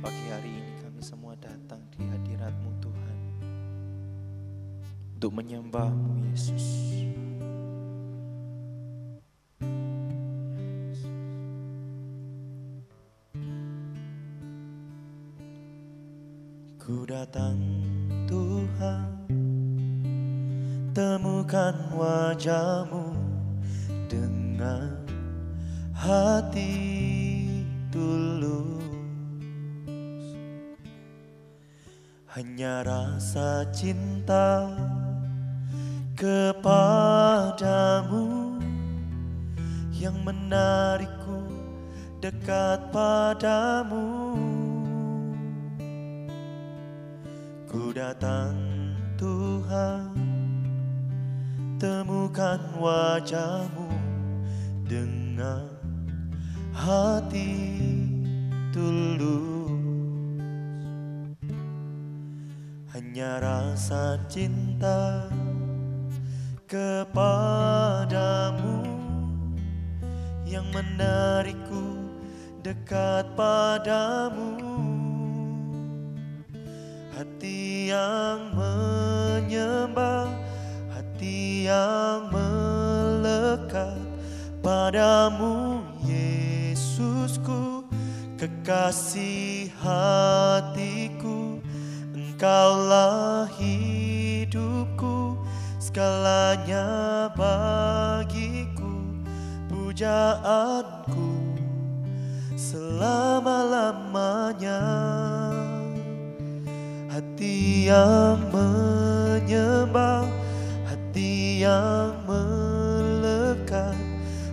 Pagi hari ini kami semua datang di hadirat-Mu Tuhan untuk menyembah-Mu Yesus. Ku datang Tuhan, temukan wajah-Mu dengan hati tulus. Hanya rasa cinta kepadamu yang menarikku dekat padamu. Ku datang Tuhan, temukan wajah-Mu dengan hati tulus. Hanya rasa cinta kepadamu yang menarikku dekat padamu. Hati yang menyembah, hati yang melekat padamu, Yesusku, kekasih hatiku. Engkaulah hidupku, segalanya bagiku, pujaanku selama-lamanya. Hati yang menyembah, hati yang melekat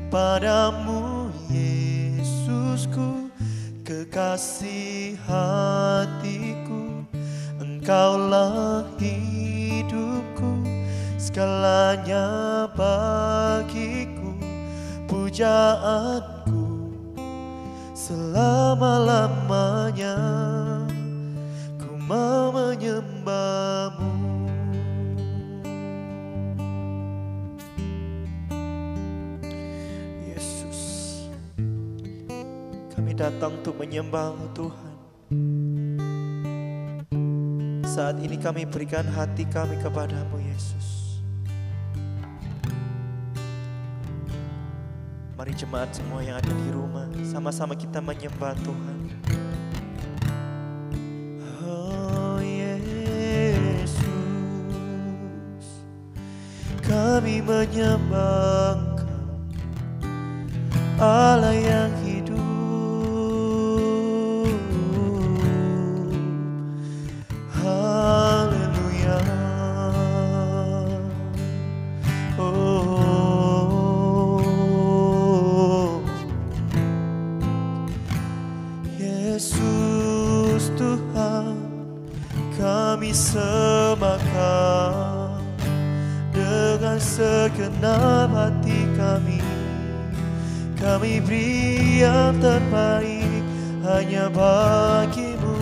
padamu, Yesusku, kekasih hatiku. Engkaulah hidupku, segalanya bagiku, pujaanku selama-lamanya. Ku mau menyembah-Mu. Yesus, kami datang untuk menyembah-Mu Tuhan. Saat ini kami berikan hati kami kepadamu, Yesus. Mari jemaat semua yang ada di rumah, sama-sama kita menyembah Tuhan. Oh Yesus, kami menyembah Engkau, Allah yang hidup. Haleluya. Oh Yesus Tuhan, kami sembahkan dengan segenap hati kami. Kami beri yang terbaik hanya bagi-Mu,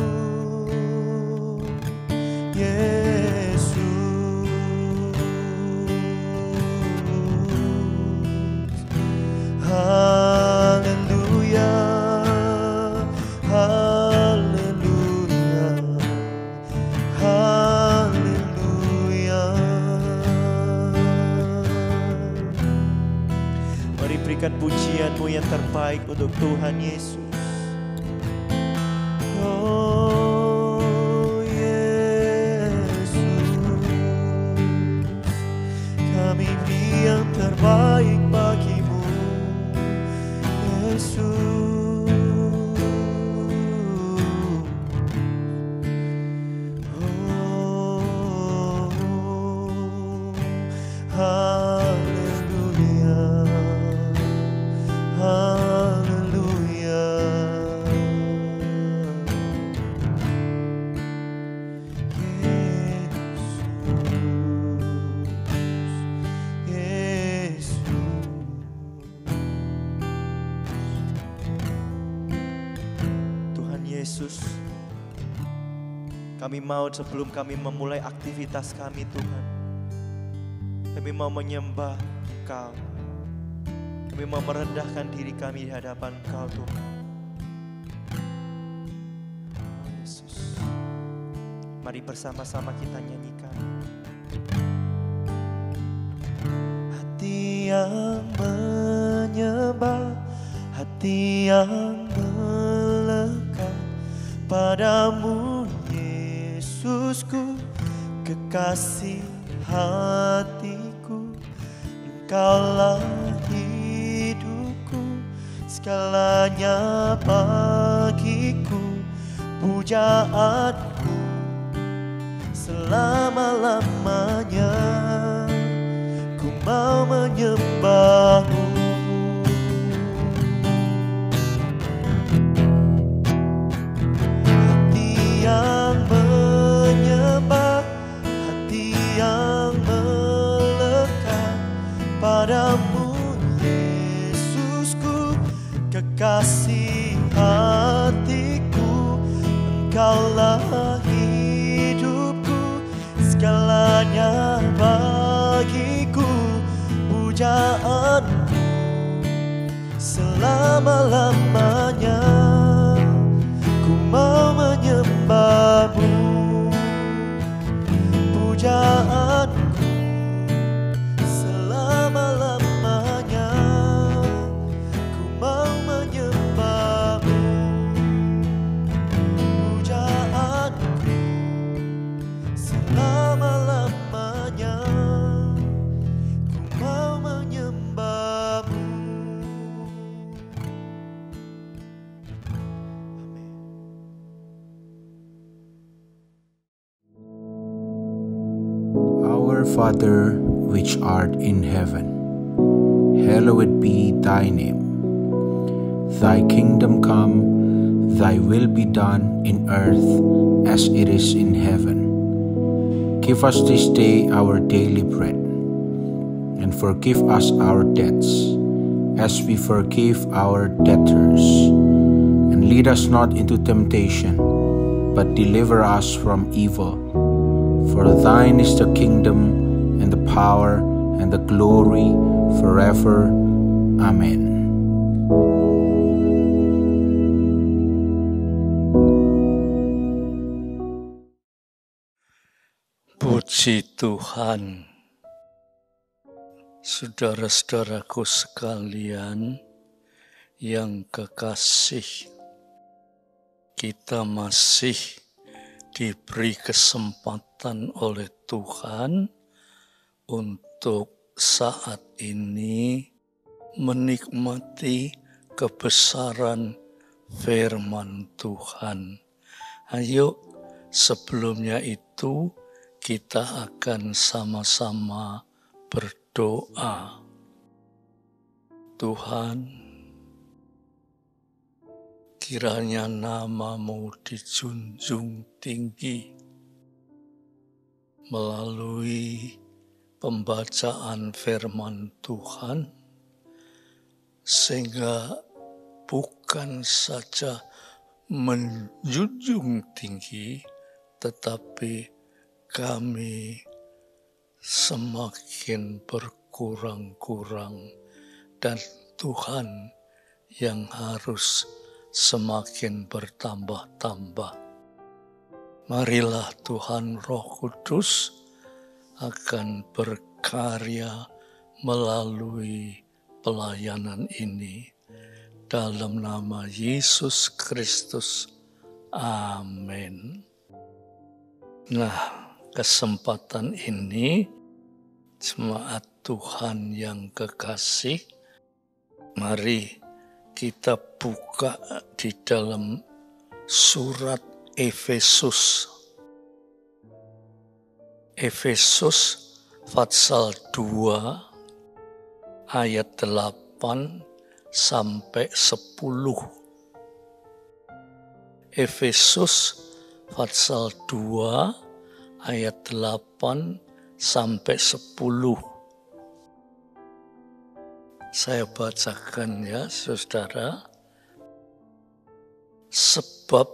Yesus. Haleluya, haleluya, haleluya. Mari berikan pujian-Mu yang terbaik untuk Tuhan Yesus. Oh Yesus, kami beri yang terbaik bagi-Mu, Yesus. Oh, haleluya, haleluya. Yesus, kami mau sebelum kami memulai aktivitas kami Tuhan, kami mau menyembah Engkau, kami mau merendahkan diri kami di hadapan Engkau Tuhan. Mari bersama-sama kita nyanyikan. Hati yang menyembah, hati yang melekat padamu Yesusku, kekasih hatiku. Engkaulah hidupku, segalanya bagiku, pujaanku selama-lamanya. Ku mau menyembahmu. Hati yang menyembah, hati yang melekat padamu Yesusku, kekasih hatiku. Engkaulah hidupku, segalanya bagiku, pujaanku selama-lamanya. Ku mau menyembahmu, pujaanku selama-lamanya. Ku mau menyembahmu, pujaanku selama-lamanya. Ku mau menyembahmu. Our Father, which art in heaven, hallowed be thy name. Thy kingdom come, thy will be done in earth as it is in heaven. Give us this day our daily bread, and forgive us our debts, as we forgive our debtors. And lead us not into temptation, but deliver us from evil. For thine is the kingdom, and the power, and the glory, forever. Amen. Puji Tuhan. Saudara-saudaraku sekalian yang kekasih, kita masih diberi kesempatan oleh Tuhan untuk saat ini menikmati kebesaran firman Tuhan. Ayo, sebelumnya itu kita akan sama-sama berdoa. Tuhan, kiranya nama-Mu dijunjung tinggi melalui pembacaan firman Tuhan, sehingga bukan saja menjunjung tinggi, tetapi kami semakin berkurang-kurang, dan Tuhan yang harus semakin bertambah-tambah. Marilah Tuhan Roh Kudus akan berkarya melalui pelayanan ini. Dalam nama Yesus Kristus. Amin. Nah, kesempatan ini, jemaat Tuhan yang kekasih, mari kita buka di dalam surat Efesus. Efesus pasal 2 ayat 8 sampai 10. Efesus pasal 2 ayat 8 sampai 10. Saya bacakan ya, saudara. Sebab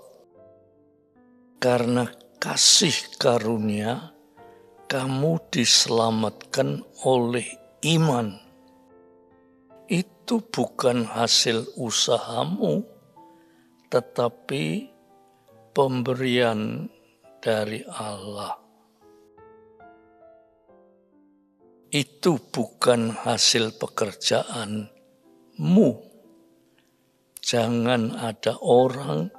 karena kasih karunia kamu diselamatkan oleh iman. Itu bukan hasil usahamu, tetapi pemberian dari Allah. Itu bukan hasil pekerjaanmu. Jangan ada orang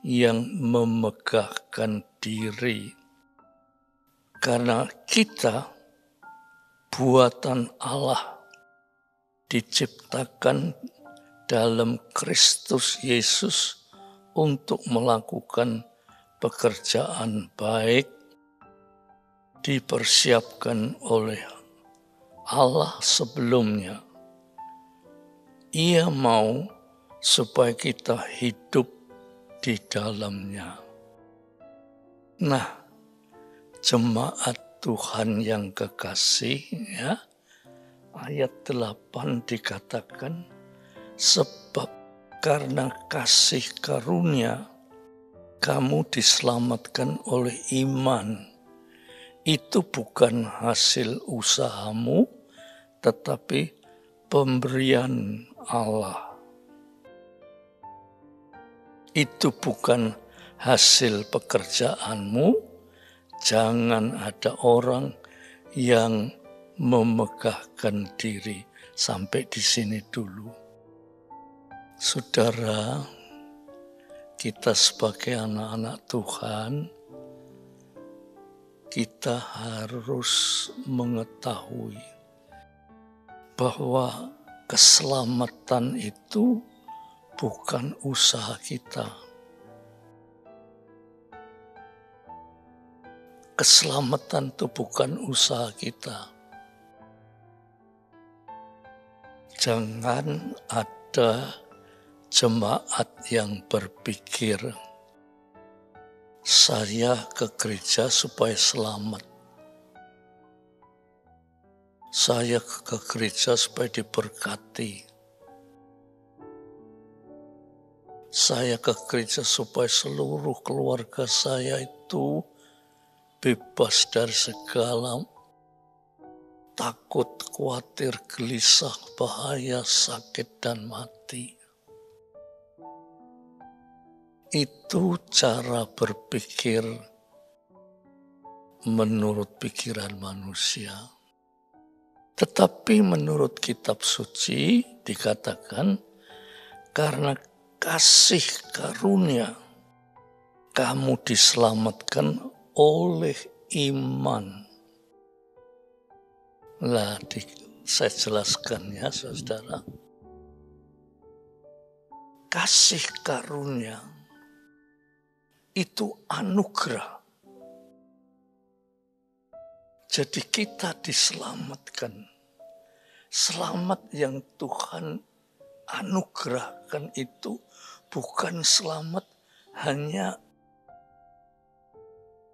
yang memegahkan diri. Karena kita buatan Allah, diciptakan dalam Kristus Yesus untuk melakukan pekerjaan baik, dipersiapkan oleh Allah sebelumnya. Ia mau supaya kita hidup di dalamnya. Nah, jemaat Tuhan yang kekasih, ya, ayat 8 dikatakan, sebab karena kasih karunia kamu diselamatkan oleh iman. Itu bukan hasil usahamu, tetapi pemberian Allah. Itu bukan hasil pekerjaanmu. Jangan ada orang yang memegahkan diri. Sampai di sini dulu. Saudara, kita sebagai anak-anak Tuhan, kita harus mengetahui bahwa keselamatan itu bukan usaha kita. Keselamatan itu bukan usaha kita. Jangan ada jemaat yang berpikir, saya ke gereja supaya selamat. Saya ke gereja supaya diberkati. Saya ke gereja supaya seluruh keluarga saya itu bebas dari segala takut, khawatir, gelisah, bahaya, sakit, dan mati. Itu cara berpikir menurut pikiran manusia. Tetapi menurut kitab suci dikatakan, karena kasih karunia kamu diselamatkan oleh iman. Lah, saya jelaskan ya saudara. Kasih karunia itu anugerah. Jadi kita diselamatkan. Selamat yang Tuhan anugerahkan itu bukan selamat hanya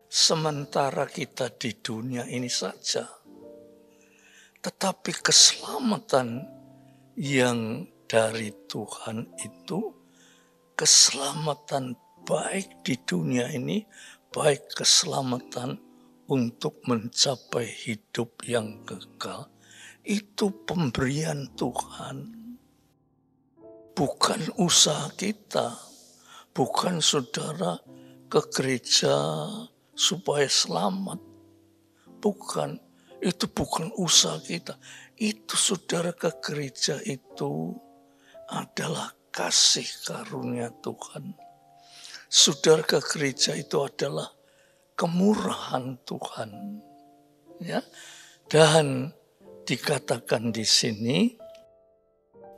sementara kita di dunia ini saja. Tetapi keselamatan yang dari Tuhan itu keselamatan baik di dunia ini, baik keselamatan untuk mencapai hidup yang kekal. Itu pemberian Tuhan. Bukan usaha kita. Bukan saudara ke gereja supaya selamat. Bukan. Itu bukan usaha kita. Itu saudara ke gereja itu adalah kasih karunia Tuhan. Saudara ke gereja itu adalah kemurahan Tuhan. Ya. Dan dikatakan di sini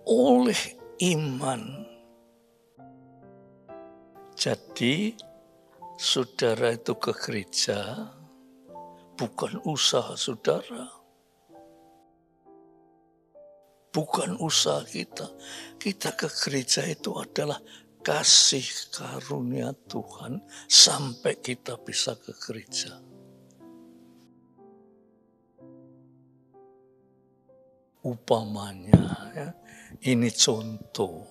oleh iman. Jadi saudara itu ke gereja bukan usaha saudara. Bukan usaha kita. Kita ke gereja itu adalah kasih karunia Tuhan sampai kita bisa ke gereja. Upamanya, ya, ini contoh.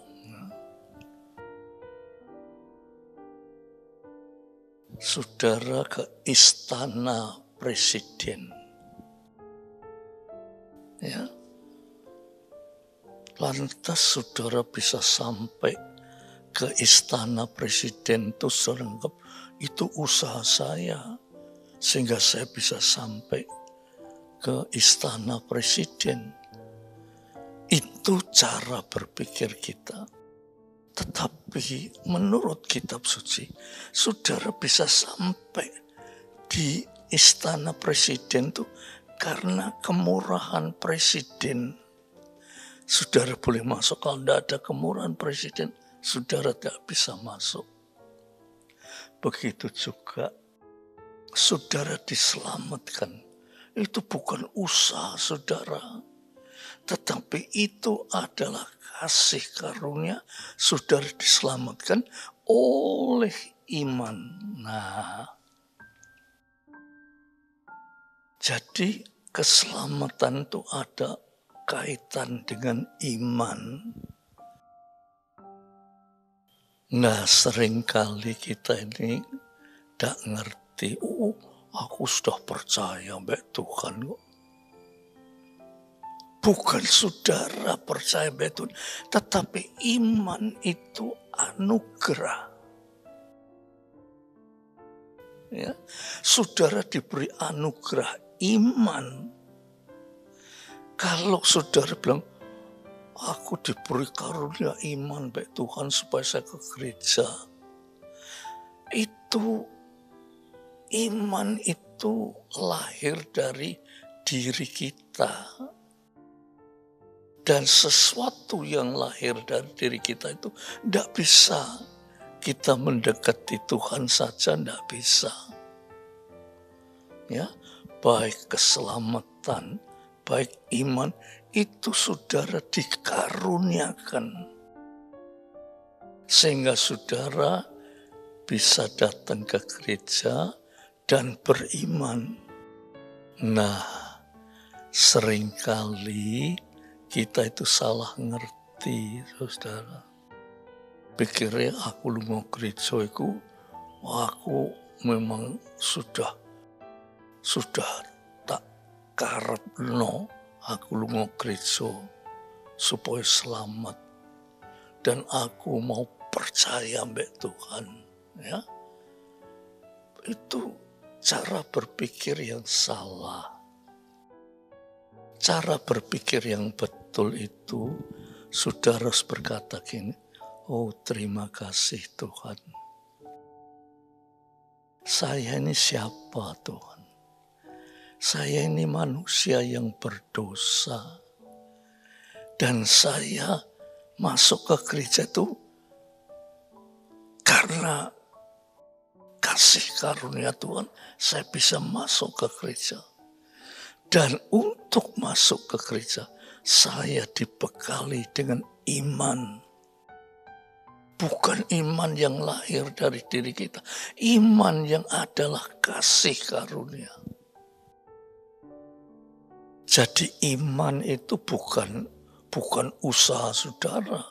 Saudara ke istana presiden. Ya. Lantas saudara bisa sampai ke istana presiden itu serengkep, itu usaha saya. Sehingga saya bisa sampai ke istana presiden. Itu cara berpikir kita. Tetapi menurut kitab suci, saudara bisa sampai di istana presiden itu karena kemurahan presiden. Saudara boleh masuk, kalau tidak ada kemurahan presiden, saudara tidak bisa masuk. Begitu juga saudara diselamatkan. Itu bukan usaha saudara, tetapi itu adalah kasih karunia. Saudara diselamatkan oleh iman. Nah, jadi keselamatan itu ada kaitan dengan iman. Nah, seringkali kita ini tidak ngerti. Aku sudah percaya mbak Tuhan kok. Bukan saudara percaya mbak Tuhan, tetapi iman itu anugerah. Ya, saudara diberi anugerah iman. Kalau saudara bilang, aku diberi karunia iman baik Tuhan supaya saya ke gereja. Itu iman itu lahir dari diri kita. Dan sesuatu yang lahir dari diri kita itu tidak bisa kita mendekati Tuhan saja, tidak bisa. Ya, baik keselamatan, baik iman, itu saudara dikaruniakan. Sehingga saudara bisa datang ke gereja dan beriman. Nah, seringkali kita itu salah ngerti, saudara. Pikirnya aku lunga gereja itu, aku memang sudah tak karepno aku lunga gereja supaya selamat. Dan aku mau percaya mbak Tuhan. Ya, itu cara berpikir yang salah. Cara berpikir yang betul itu, saudara harus berkata gini, oh terima kasih Tuhan. Saya ini siapa Tuhan? Saya ini manusia yang berdosa. Dan saya masuk ke gereja itu karena kasih karunia Tuhan, saya bisa masuk ke gereja. Dan untuk masuk ke gereja, saya dibekali dengan iman. Bukan iman yang lahir dari diri kita. Iman yang adalah kasih karunia. Jadi iman itu bukan usaha saudara.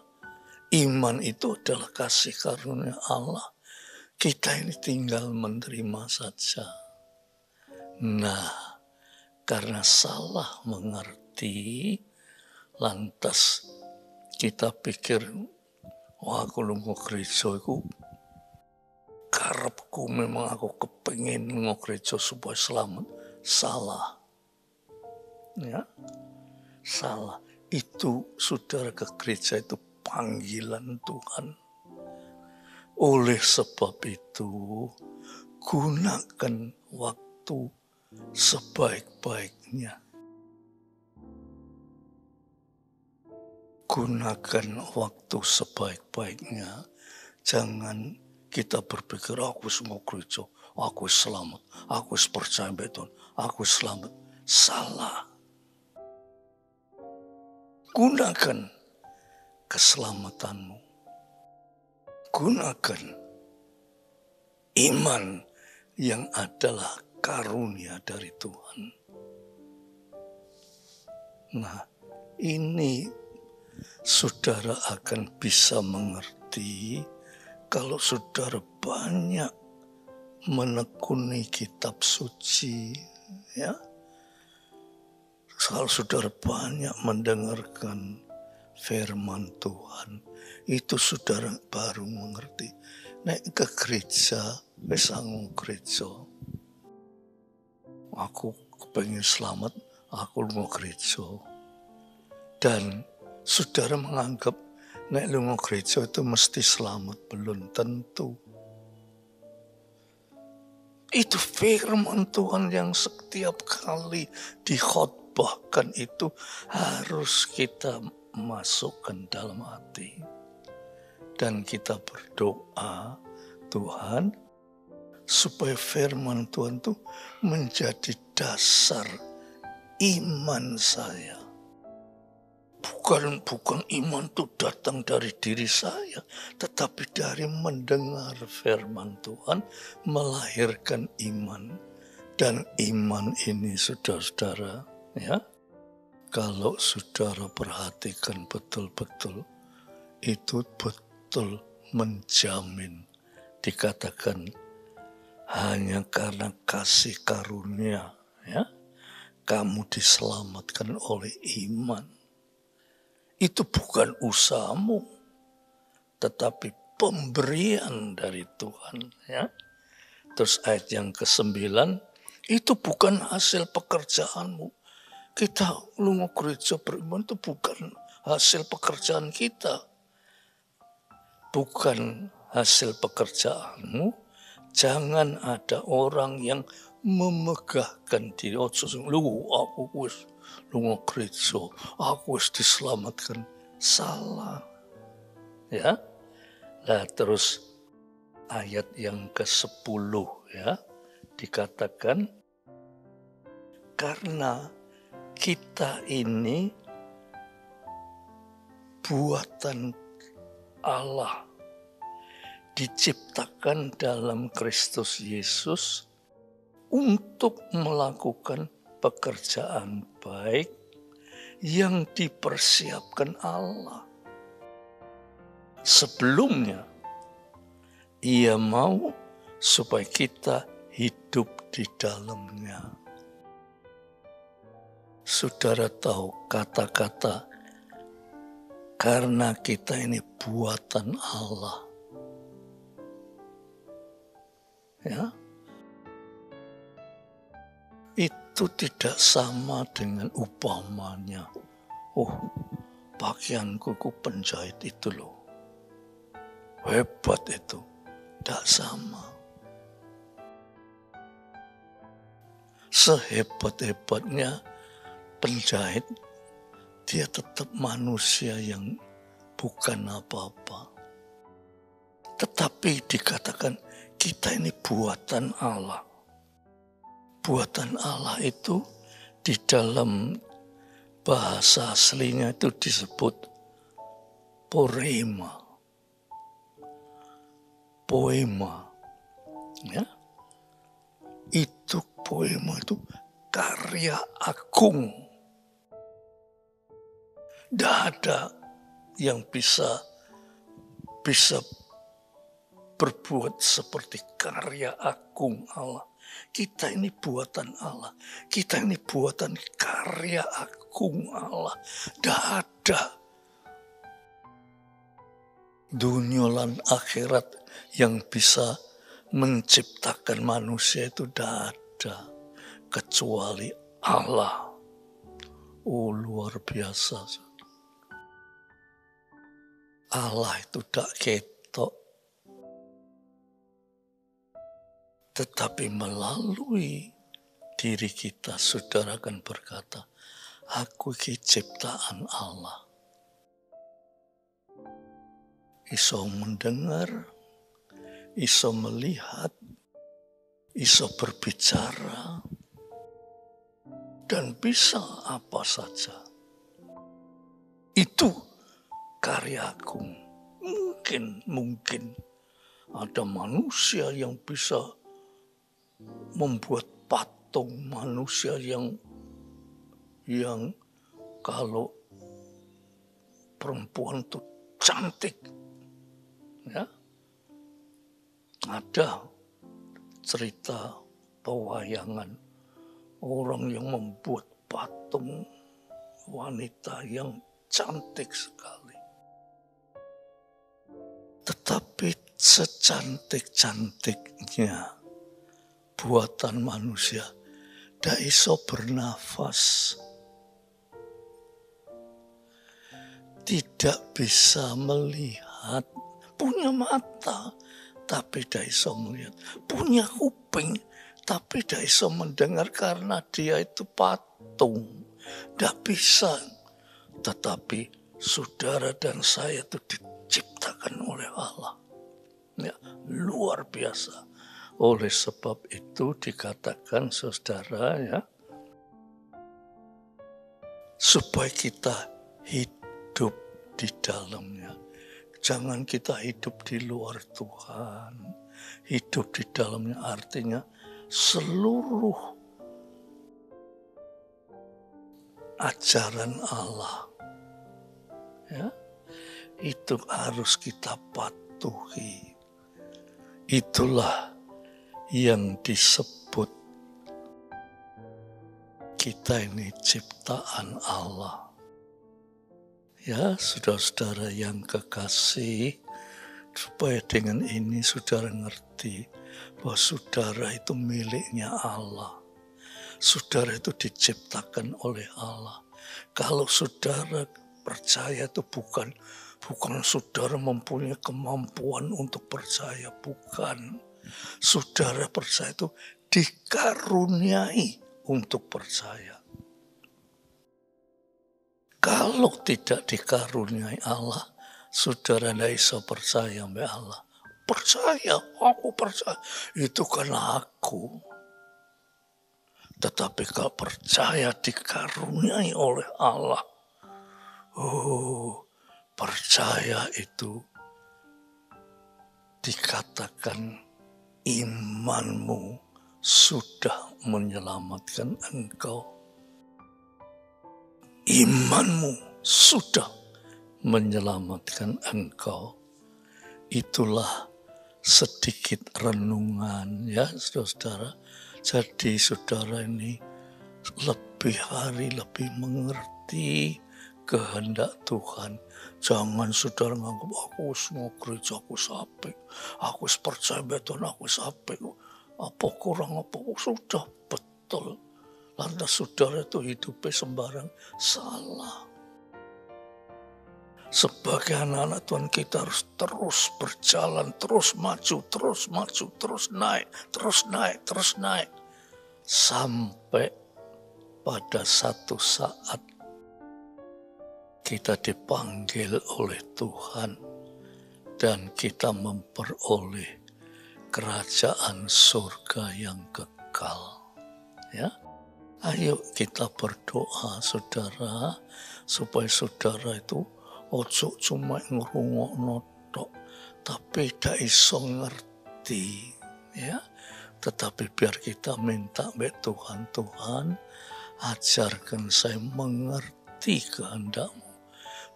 Iman itu adalah kasih karunia Allah. Kita ini tinggal menerima saja. Nah, karena salah mengerti, lantas kita pikir, wah aku lunga gereja itu karepku, memang aku kepengin lunga gereja supaya selamat. Salah. Ya, salah. Itu saudara ke gereja itu panggilan Tuhan. Oleh sebab itu, gunakan waktu sebaik-baiknya. Gunakan waktu sebaik-baiknya. Jangan kita berpikir, aku semua gereja, aku selamat, aku percaya betul, aku selamat. Salah. Gunakan keselamatanmu. Gunakan iman yang adalah karunia dari Tuhan. Nah, ini saudara akan bisa mengerti kalau saudara banyak menekuni kitab suci, ya. Kalau saudara banyak mendengarkan firman Tuhan, itu saudara baru mengerti. Nek ke gereja, wis angu gereja. Aku kepengen selamat, aku lunga gereja. Dan saudara menganggap nek lunga gereja itu mesti selamat, belum tentu. Itu firman Tuhan yang setiap kali dikhotbahkan itu harus kita masukkan dalam hati. Dan kita berdoa, Tuhan, supaya firman Tuhan itu menjadi dasar iman saya. Bukan iman itu datang dari diri saya, tetapi dari mendengar firman Tuhan melahirkan iman. Dan iman ini saudara-saudara, ya, kalau saudara perhatikan betul-betul, itu betul menjamin, dikatakan hanya karena kasih karunia, ya, kamu diselamatkan oleh iman. Itu bukan usahamu, tetapi pemberian dari Tuhan. Ya. Terus ayat yang ke-9, itu bukan hasil pekerjaanmu. Kita lunga gereja beriman itu bukan hasil pekerjaan kita. Bukan hasil pekerjaanmu. Jangan ada orang yang memegahkan diri. Aku wis lunga gereja, aku wis diselamatkan. Salah. Ya. Nah, terus ayat yang ke-10 ya, dikatakan karena kita ini buatan Allah, diciptakan dalam Kristus Yesus untuk melakukan pekerjaan baik yang dipersiapkan Allah. Sebelumnya, Ia mau supaya kita hidup di dalamnya. Saudara tahu kata-kata karena kita ini buatan Allah. Ya. Itu tidak sama dengan upamanya. Oh, pakaianku penjahit itu loh. Hebat itu. Tidak sama. Sehebat-hebatnya penjahit, dia tetap manusia yang bukan apa-apa. Tetapi dikatakan kita ini buatan Allah. Buatan Allah itu di dalam bahasa aslinya itu disebut poema. Ya. Itu poema itu karya agung. Tidak ada yang bisa berbuat seperti karya agung Allah. Kita ini buatan Allah. Kita ini buatan karya agung Allah. Tidak ada dunia dan akhirat yang bisa menciptakan manusia itu tidak ada kecuali Allah. Oh, luar biasa. Allah itu tidak ketok. Tetapi melalui diri kita, saudara akan berkata, aku ini ciptaan Allah. Iso mendengar, iso melihat, iso berbicara, dan bisa apa saja. Itu karya agung. Mungkin ada manusia yang bisa membuat patung manusia yang kalau perempuan itu cantik. Ya. Ada cerita pewayangan orang yang membuat patung wanita yang cantik sekali. Tetapi secantik-cantiknya buatan manusia, ndak iso bernafas. Tidak bisa melihat, punya mata, tapi ndak iso melihat. Punya kuping, tapi ndak iso mendengar karena dia itu patung. Ndak bisa. Tetapi saudara dan saya itu diciptakan oleh Allah. Ya, luar biasa. Oleh sebab itu dikatakan saudara ya, supaya kita hidup di dalamnya. Jangan kita hidup di luar Tuhan. Hidup di dalamnya artinya seluruh ajaran Allah, ya, itu harus kita patuhi. Itulah yang disebut kita ini ciptaan Allah. Ya, saudara-saudara yang kekasih, supaya dengan ini saudara ngerti bahwa saudara itu miliknya Allah. Saudara itu diciptakan oleh Allah. Kalau saudara percaya itu bukan saudara mempunyai kemampuan untuk percaya, bukan. Saudara percaya itu dikaruniai untuk percaya. Kalau tidak dikaruniai Allah, saudara tidak bisa percaya sama Allah. Percaya, aku percaya. Itu kan aku. Tetapi kalau percaya dikaruniai oleh Allah, percaya itu dikatakan imanmu sudah menyelamatkan engkau. Imanmu sudah menyelamatkan engkau. Itulah sedikit renungan ya saudara. Jadi saudara ini lebih mengerti kehendak Tuhan. Jangan saudara menganggap aku semua gereja aku sampai, aku percaya betul aku sampai. Apa kurang apa sudah betul. Lantas saudara itu hidupnya sembarang salah. Sebagai anak-anak Tuhan kita harus terus berjalan, terus maju, terus naik. Sampai pada satu saat kita dipanggil oleh Tuhan dan kita memperoleh kerajaan surga yang kekal. Ya, ayo kita berdoa saudara, supaya saudara itu ojo cuma ngrungokno tok, tapi gak iso ngerti, ya. Tetapi biar kita minta mbek Tuhan, Tuhan, ajarkan saya mengerti kehendak-Mu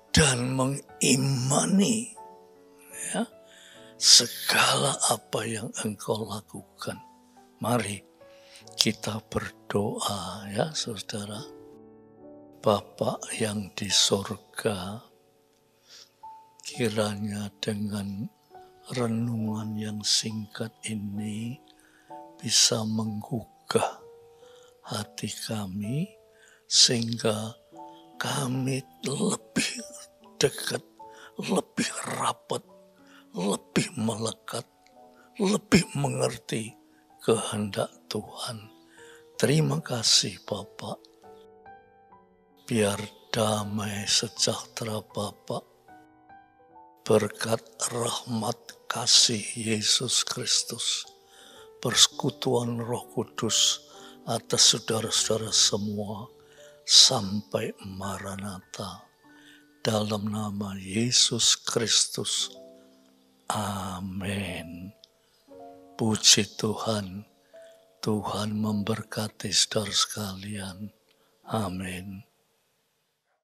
dan mengimani, ya, segala apa yang Engkau lakukan. Mari kita berdoa, ya, saudara. Bapa yang di sorga, kiranya dengan renungan yang singkat ini bisa menggugah hati kami sehingga kami lebih dekat, lebih rapat, lebih melekat, lebih mengerti kehendak Tuhan. Terima kasih Bapak. Biar damai sejahtera Bapak, berkat rahmat kasih Yesus Kristus, persekutuan Roh Kudus atas saudara-saudara semua sampai Maranatha. Dalam nama Yesus Kristus. Amin. Puji Tuhan. Tuhan memberkati saudara sekalian. Amin.